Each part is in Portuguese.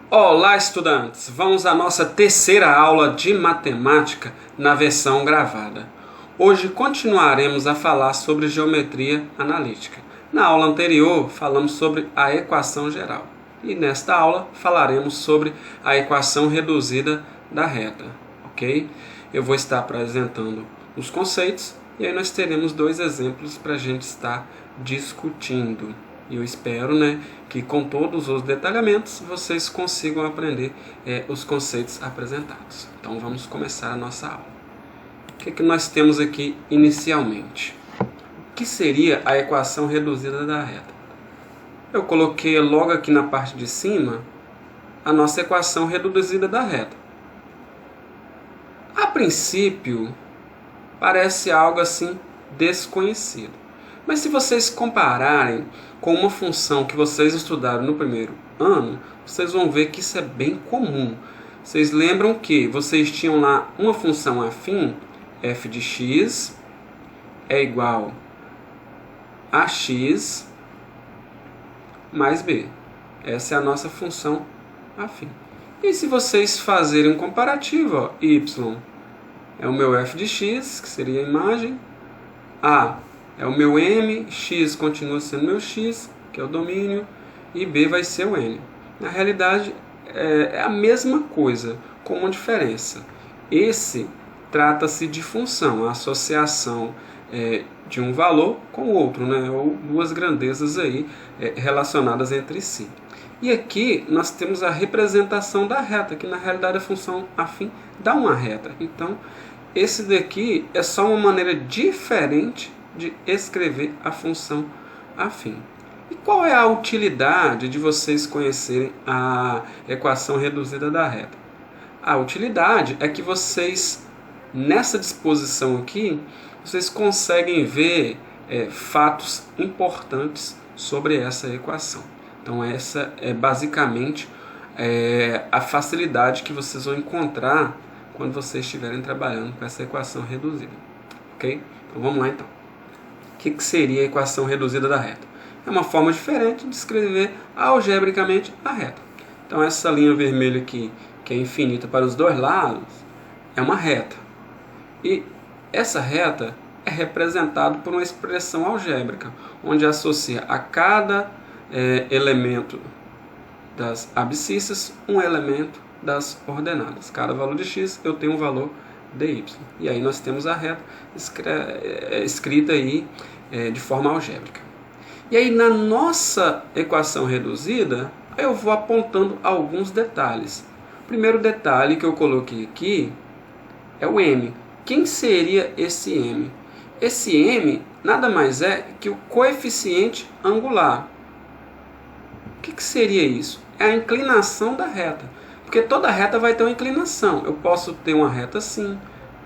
Olá, estudantes! Vamos à nossa terceira aula de matemática na versão gravada. Hoje continuaremos a falar sobre geometria analítica. Na aula anterior, falamos sobre a equação geral. E nesta aula, falaremos sobre a equação reduzida da reta. Ok? Eu vou estar apresentando os conceitos e aí nós teremos dois exemplos para a gente estar discutindo. E eu espero, que com todos os detalhamentos vocês consigam aprender os conceitos apresentados. Então vamos começar a nossa aula. O que nós temos aqui inicialmente? O que seria a equação reduzida da reta? Eu coloquei logo aqui na parte de cima a nossa equação reduzida da reta. A princípio, parece algo assim desconhecido. Mas se vocês compararem com uma função que vocês estudaram no primeiro ano, vocês vão ver que isso é bem comum. Vocês lembram que vocês tinham lá uma função afim, f de x é igual a x mais b. Essa é a nossa função afim. E se vocês fazerem um comparativo, y é o meu f de x, que seria a imagem, a é o meu m, x continua sendo meu x, que é o domínio, e b vai ser o n. Na realidade, é a mesma coisa, com uma diferença. Esse trata-se de função, a associação de um valor com o outro, ou duas grandezas aí relacionadas entre si. E aqui nós temos a representação da reta, que na realidade a função afim dá uma reta. Então, esse daqui é só uma maneira diferente de escrever a função afim. E qual é a utilidade de vocês conhecerem a equação reduzida da reta? A utilidade é que vocês, nessa disposição aqui, vocês conseguem ver fatos importantes sobre essa equação. Então essa é basicamente a facilidade que vocês vão encontrar quando vocês estiverem trabalhando com essa equação reduzida. Ok? Então vamos lá então. O que seria a equação reduzida da reta? É uma forma diferente de escrever algebricamente a reta. Então essa linha vermelha aqui, que é infinita para os dois lados, é uma reta. E essa reta é representada por uma expressão algébrica, onde associa a cada elemento das abscissas um elemento das ordenadas. Cada valor de x eu tenho um valor de y. E aí nós temos a reta escrita aí de forma algébrica. E aí na nossa equação reduzida, eu vou apontando alguns detalhes. O primeiro detalhe que eu coloquei aqui é o m. Quem seria esse m? Esse m nada mais é que o coeficiente angular. O que seria isso? É a inclinação da reta. Porque toda reta vai ter uma inclinação. Eu posso ter uma reta assim,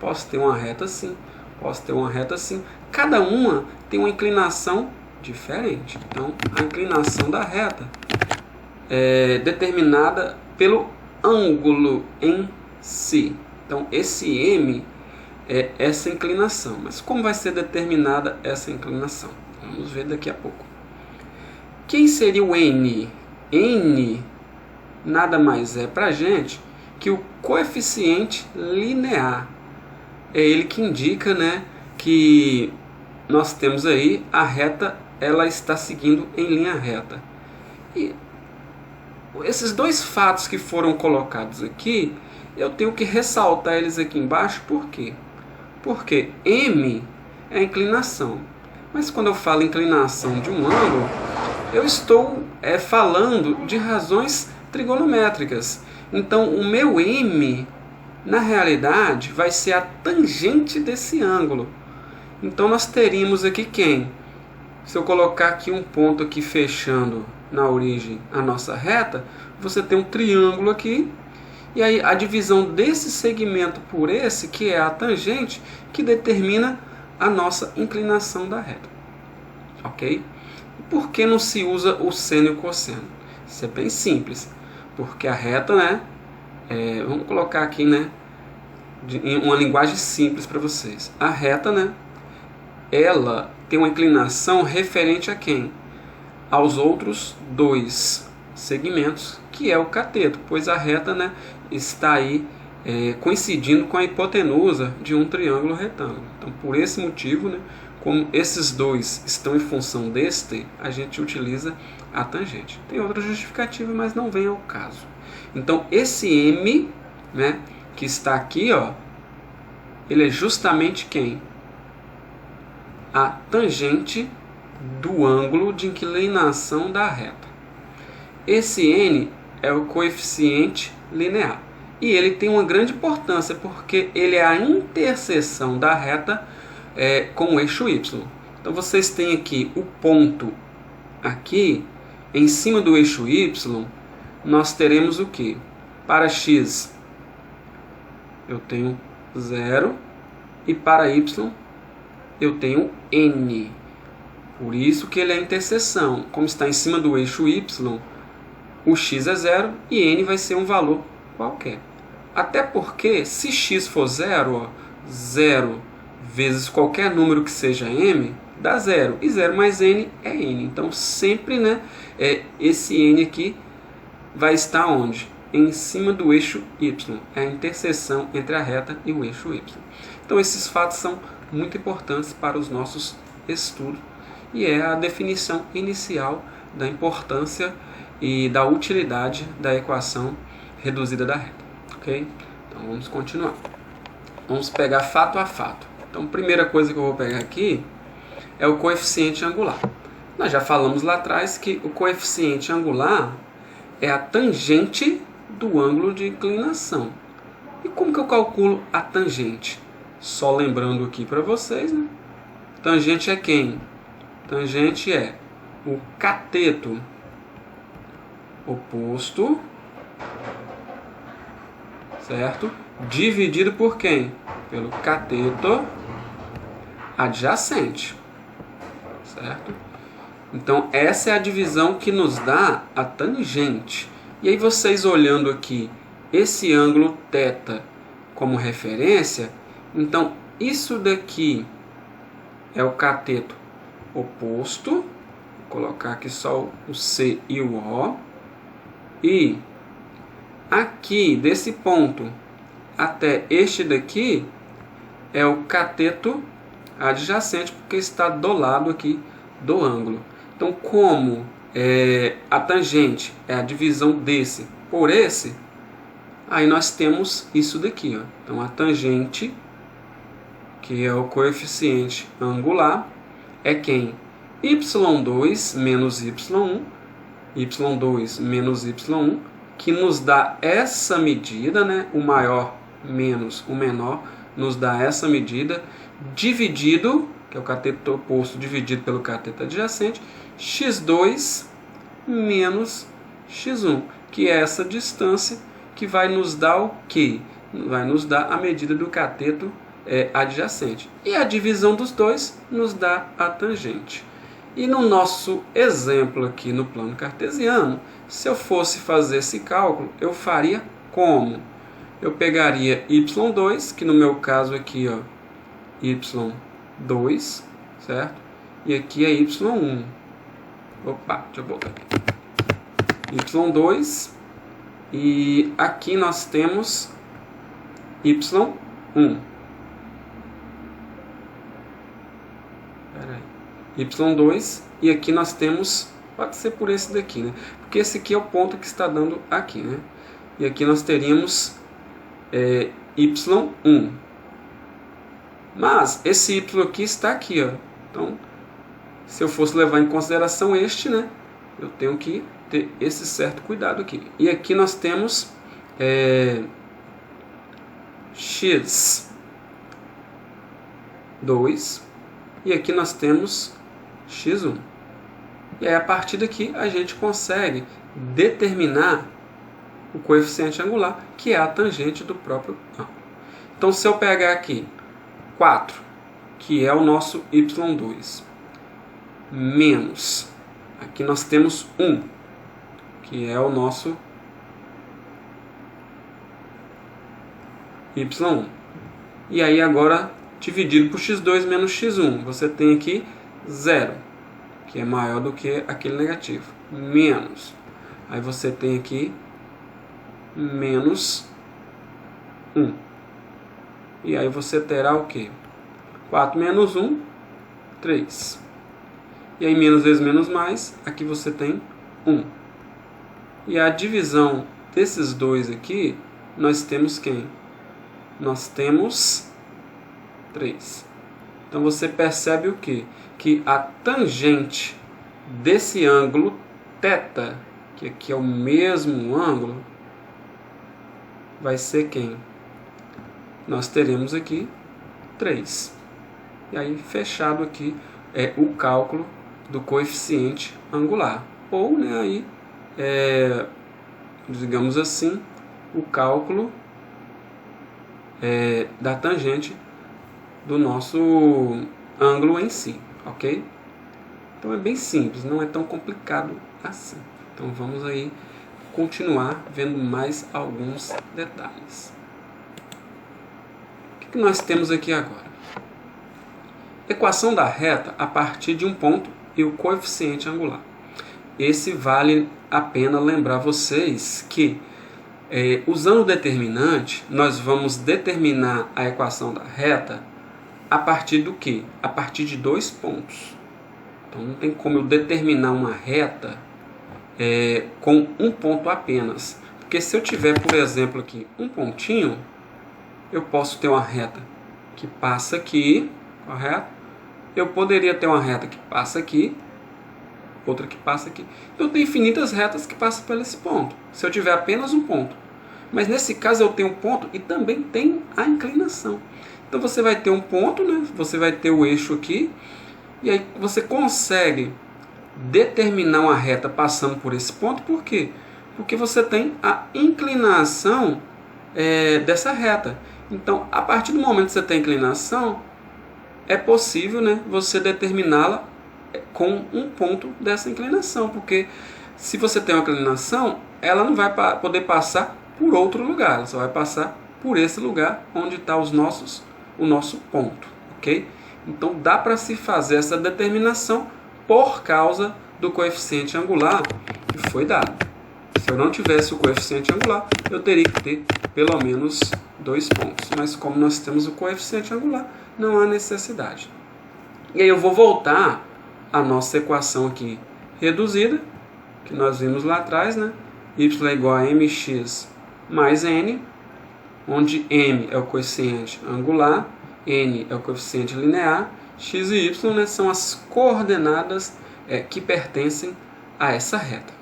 posso ter uma reta assim, posso ter uma reta assim. Cada uma tem uma inclinação diferente. Então, a inclinação da reta é determinada pelo ângulo em si. Então, esse m é essa inclinação. Mas como vai ser determinada essa inclinação? Vamos ver daqui a pouco. Quem seria o n? N nada mais é para a gente que o coeficiente linear. É ele que indica, que nós temos aí a reta, ela está seguindo em linha reta. E esses dois fatos que foram colocados aqui, eu tenho que ressaltar eles aqui embaixo, por quê? Porque m é a inclinação. Mas quando eu falo inclinação de um ângulo, eu estou falando de razões trigonométricas. Então, o meu m, na realidade, vai ser a tangente desse ângulo. Então, nós teríamos aqui quem? Se eu colocar aqui um ponto aqui fechando na origem a nossa reta, você tem um triângulo aqui, e aí a divisão desse segmento por esse, que é a tangente, que determina a nossa inclinação da reta. Ok? Por que não se usa o seno e o cosseno? Isso é bem simples. Porque a reta, vamos colocar aqui, em uma linguagem simples para vocês. A reta, ela tem uma inclinação referente a quem? Aos outros dois segmentos, que é o cateto, pois a reta, né, está aí coincidindo com a hipotenusa de um triângulo retângulo. Então, por esse motivo, né, como esses dois estão em função deste, a gente utiliza a tangente. Tem outra justificativa, mas não vem ao caso. Então, esse M, né, que está aqui, ó, ele é justamente quem? A tangente do ângulo de inclinação da reta. Esse N é o coeficiente linear. E ele tem uma grande importância, porque ele é a interseção da reta com o eixo Y. Então vocês têm aqui o ponto aqui, em cima do eixo Y, nós teremos o que? Para x eu tenho 0 e para y eu tenho n. Por isso que ele é a interseção. Como está em cima do eixo Y, o x é 0 e n vai ser um valor qualquer. Até porque, se x for 0, 0 vezes qualquer número que seja m, dá 0. E 0 mais n é n. Então, sempre, né, esse n aqui vai estar onde? Em cima do eixo y. É a interseção entre a reta e o eixo y. Então, esses fatos são muito importantes para os nossos estudos. E é a definição inicial da importância e da utilidade da equação reduzida da reta. Ok? Então vamos continuar. Vamos pegar fato a fato. Então a primeira coisa que eu vou pegar aqui é o coeficiente angular. Nós já falamos lá atrás que o coeficiente angular é a tangente do ângulo de inclinação. E como que eu calculo a tangente? Só lembrando aqui para vocês, né? Tangente é quem? Tangente é o cateto oposto, certo? Dividido por quem? Pelo cateto adjacente, certo? Então, essa é a divisão que nos dá a tangente. E aí, vocês olhando aqui esse ângulo θ como referência, então, isso daqui é o cateto oposto. Vou colocar aqui só o C e o O. E aqui, desse ponto até este daqui, é o cateto adjacente, porque está do lado aqui do ângulo. Então, como a tangente é a divisão desse por esse, aí nós temos isso daqui, ó. Então, a tangente, que é o coeficiente angular, é quem? y2 menos y1, y2 menos y1, que nos dá essa medida, né? O maior menos o menor, nos dá essa medida, dividido, que é o cateto oposto dividido pelo cateto adjacente, x2 menos x1, que é essa distância que vai nos dar o quê? Vai nos dar a medida do cateto adjacente. E a divisão dos dois nos dá a tangente. E no nosso exemplo aqui no plano cartesiano, se eu fosse fazer esse cálculo, eu faria como? Eu pegaria y2, que no meu caso aqui, ó, y2, certo? E aqui é y1. Opa, deixa eu voltar aqui. y2, e aqui nós temos y1. y2, e aqui nós temos, pode ser por esse daqui, né? Porque esse aqui é o ponto que está dando aqui, né? E aqui nós teríamos y1. Mas esse y aqui está aqui, ó. Então, se eu fosse levar em consideração este, né? Eu tenho que ter esse certo cuidado aqui. E aqui nós temos x2, e aqui nós temos x1. E aí, a partir daqui, a gente consegue determinar o coeficiente angular, que é a tangente do próprio ângulo. Então, se eu pegar aqui 4, que é o nosso y2, menos, aqui nós temos 1, que é o nosso y1. E aí, agora, dividido por x2 menos x1, você tem aqui 0, que é maior do que aquele negativo, menos Aí você tem aqui menos 1. E aí você terá o quê? 4 menos 1, 3. E aí menos vezes menos mais, aqui você tem 1. E a divisão desses dois aqui, nós temos quem? Nós temos 3. Então você percebe o quê? Que a tangente desse ângulo θ, que aqui é o mesmo ângulo, vai ser quem? Nós teremos aqui 3. E aí fechado aqui é o cálculo do coeficiente angular. Ou, né, aí, digamos assim, o cálculo da tangente do nosso ângulo em si, ok? Então é bem simples, não é tão complicado assim. Então vamos aí continuar vendo mais alguns detalhes. O que nós temos aqui agora? Equação da reta a partir de um ponto e o coeficiente angular. Esse vale a pena lembrar vocês que, usando o determinante, nós vamos determinar a equação da reta a partir do quê? A partir de 2 pontos. Então não tem como eu determinar uma reta com um ponto apenas. Porque se eu tiver, por exemplo, aqui um pontinho, eu posso ter uma reta que passa aqui, correto? Eu poderia ter uma reta que passa aqui, outra que passa aqui. Então, eu tenho infinitas retas que passam por esse ponto, se eu tiver apenas um ponto. Mas nesse caso eu tenho um ponto e também tem a inclinação. Então você vai ter um ponto, né? Você vai ter o eixo aqui, e aí você consegue determinar uma reta passando por esse ponto. Por quê? Porque você tem a inclinação dessa reta. Então, a partir do momento que você tem inclinação, é possível, né, você determiná-la com um ponto dessa inclinação, porque se você tem uma inclinação, ela não vai poder passar por outro lugar, ela só vai passar por esse lugar onde está o nosso ponto, ok? Então dá para se fazer essa determinação por causa do coeficiente angular que foi dado. Se eu não tivesse o coeficiente angular, eu teria que ter pelo menos 2 pontos, mas como nós temos o coeficiente angular, não há necessidade. E aí eu vou voltar à nossa equação aqui reduzida, que nós vimos lá atrás, né? Y é igual a mx mais n, onde m é o coeficiente angular, n é o coeficiente linear, x e y, né, são as coordenadas que pertencem a essa reta.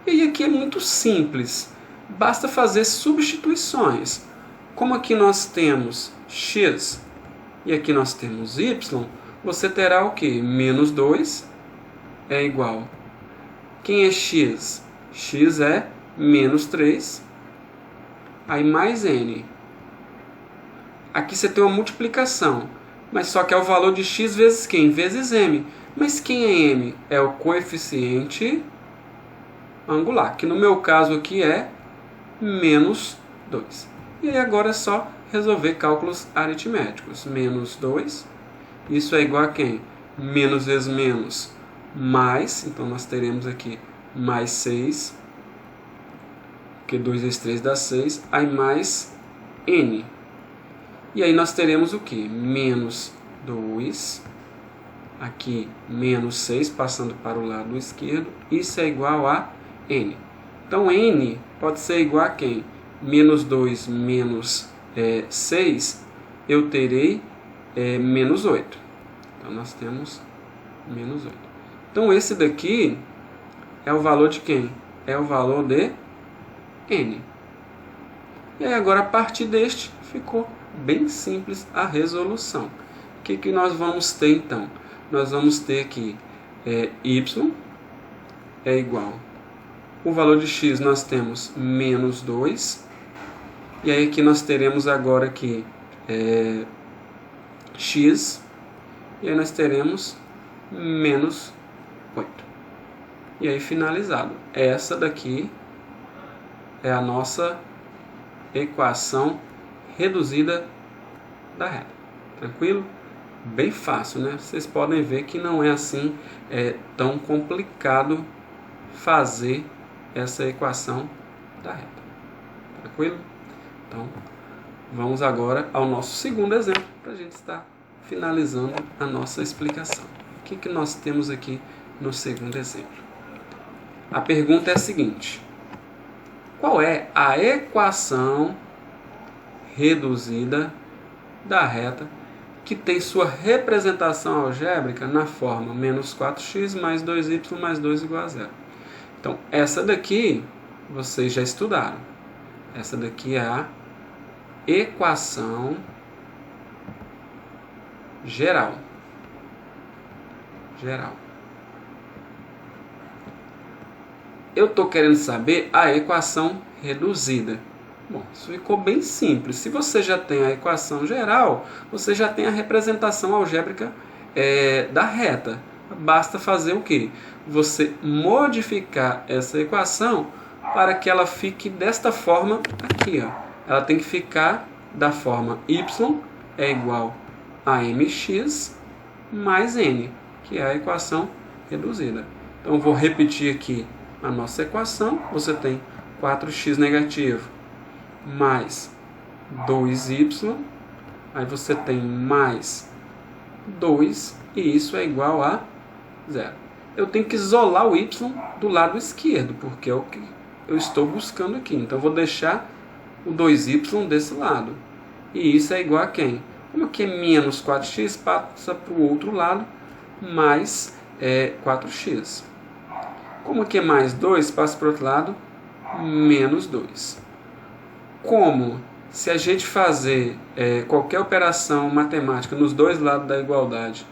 E aí aqui é muito simples, basta fazer substituições. Como aqui nós temos x e aqui nós temos y, você terá o que? Menos 2 é igual. Quem é x? X é menos 3. Aí mais n. Aqui você tem uma multiplicação, mas só que é o valor de x vezes quem? Vezes m. Mas quem é m? É o coeficiente angular, que no meu caso aqui é menos 2. E aí agora é só resolver cálculos aritméticos. Menos 2, isso é igual a quem? Menos vezes menos, mais, então nós teremos aqui mais 6, porque 2 vezes 3 dá 6, aí mais n. E aí nós teremos o que? Menos 2, aqui menos 6, passando para o lado esquerdo, isso é igual a n. Então n pode ser igual a quem? Menos 2 menos 6, eu terei menos 8. Então nós temos menos 8. Então esse daqui é o valor de quem? É o valor de n. E aí agora a partir deste ficou bem simples a resolução. O que nós vamos ter então? Nós vamos ter aqui y é igual. O valor de x nós temos menos 2. E aí aqui nós teremos agora aqui x. E aí nós teremos menos 8. E aí finalizado. Essa daqui é a nossa equação reduzida da reta. Tranquilo? Bem fácil, né? Vocês podem ver que não é assim tão complicado fazer essa equação da reta. Tranquilo? Então, vamos agora ao nosso segundo exemplo, para a gente estar finalizando a nossa explicação. O que nós temos aqui no segundo exemplo? A pergunta é a seguinte: qual é a equação reduzida da reta que tem sua representação algébrica na forma menos 4x mais 2y mais 2 igual a zero? Então, essa daqui vocês já estudaram. Essa daqui é a equação geral. Eu estou querendo saber a equação reduzida. Bom, isso ficou bem simples. Se você já tem a equação geral, você já tem a representação algébrica da reta. Basta fazer o quê? Você modificar essa equação para que ela fique desta forma aqui. Ó. Ela tem que ficar da forma y é igual a mx mais n, que é a equação reduzida. Então, eu vou repetir aqui a nossa equação. Você tem 4x negativo mais 2y, aí você tem mais 2, e isso é igual a zero. Eu tenho que isolar o y do lado esquerdo, porque é o que eu estou buscando aqui. Então, eu vou deixar o 2y desse lado. E isso é igual a quem? Como aqui é menos 4x, passa para o outro lado, mais 4x. Como aqui é mais 2, passa para o outro lado, menos 2. Como se a gente fazer qualquer operação matemática nos dois lados da igualdade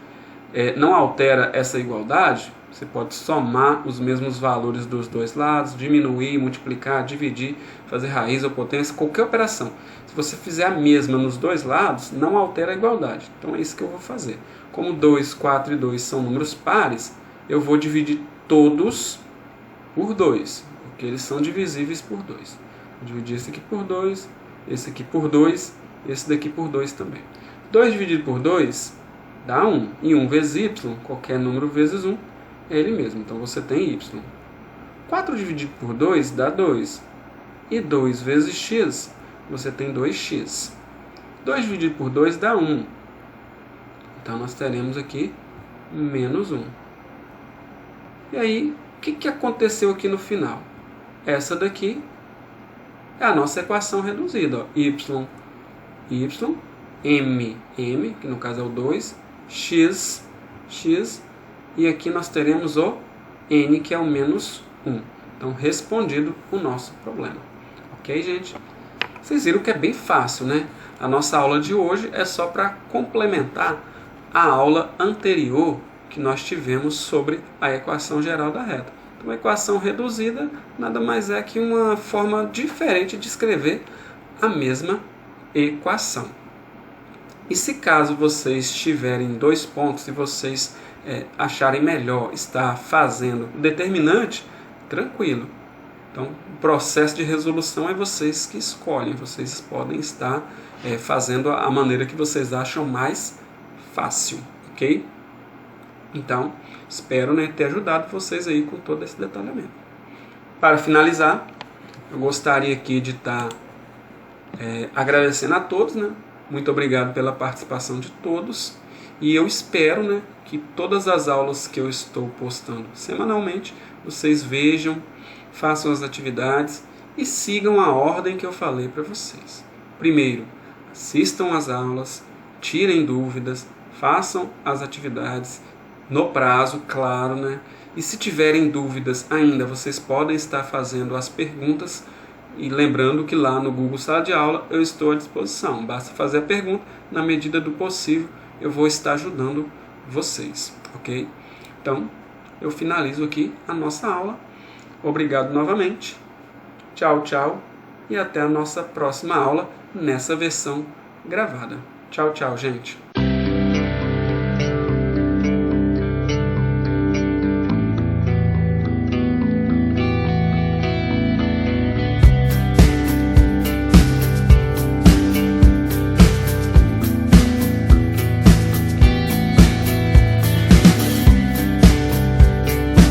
não altera essa igualdade, você pode somar os mesmos valores dos dois lados, diminuir, multiplicar, dividir, fazer raiz ou potência, qualquer operação. Se você fizer a mesma nos dois lados, não altera a igualdade. Então é isso que eu vou fazer. Como 2, 4 e 2 são números pares, eu vou dividir todos por 2, porque eles são divisíveis por 2. Vou dividir esse aqui por 2, esse aqui por 2, esse daqui por 2 também. 2 dividido por 2 dá 1. E 1 vezes y, qualquer número vezes 1, é ele mesmo. Então você tem y. 4 dividido por 2 dá 2. E 2 vezes x, você tem 2x. 2 dividido por 2 dá 1. Então nós teremos aqui menos 1. E aí, o que aconteceu aqui no final? Essa daqui é a nossa equação reduzida. Ó. Y, m, que no caso é o 2, x, e aqui nós teremos o n, que é o menos 1. Então, respondido o nosso problema. Ok, gente? Vocês viram que é bem fácil, né? A nossa aula de hoje é só para complementar a aula anterior que nós tivemos sobre a equação geral da reta. Então, a equação reduzida nada mais é que uma forma diferente de escrever a mesma equação. E se caso vocês tiverem 2 pontos e vocês acharem melhor estar fazendo o determinante, tranquilo. Então, o processo de resolução é vocês que escolhem. Vocês podem estar fazendo a maneira que vocês acham mais fácil, ok? Então, espero ter ajudado vocês aí com todo esse detalhamento. Para finalizar, eu gostaria aqui de estar agradecendo a todos, né? Muito obrigado pela participação de todos. E eu espero que todas as aulas que eu estou postando semanalmente, vocês vejam, façam as atividades e sigam a ordem que eu falei para vocês. Primeiro, assistam às aulas, tirem dúvidas, façam as atividades no prazo, claro, né? E se tiverem dúvidas ainda, vocês podem estar fazendo as perguntas. E lembrando que lá no Google Sala de Aula eu estou à disposição. Basta fazer a pergunta, na medida do possível eu vou estar ajudando vocês, ok? Então, eu finalizo aqui a nossa aula. Obrigado novamente. Tchau, tchau. E até a nossa próxima aula nessa versão gravada. Tchau, tchau, gente.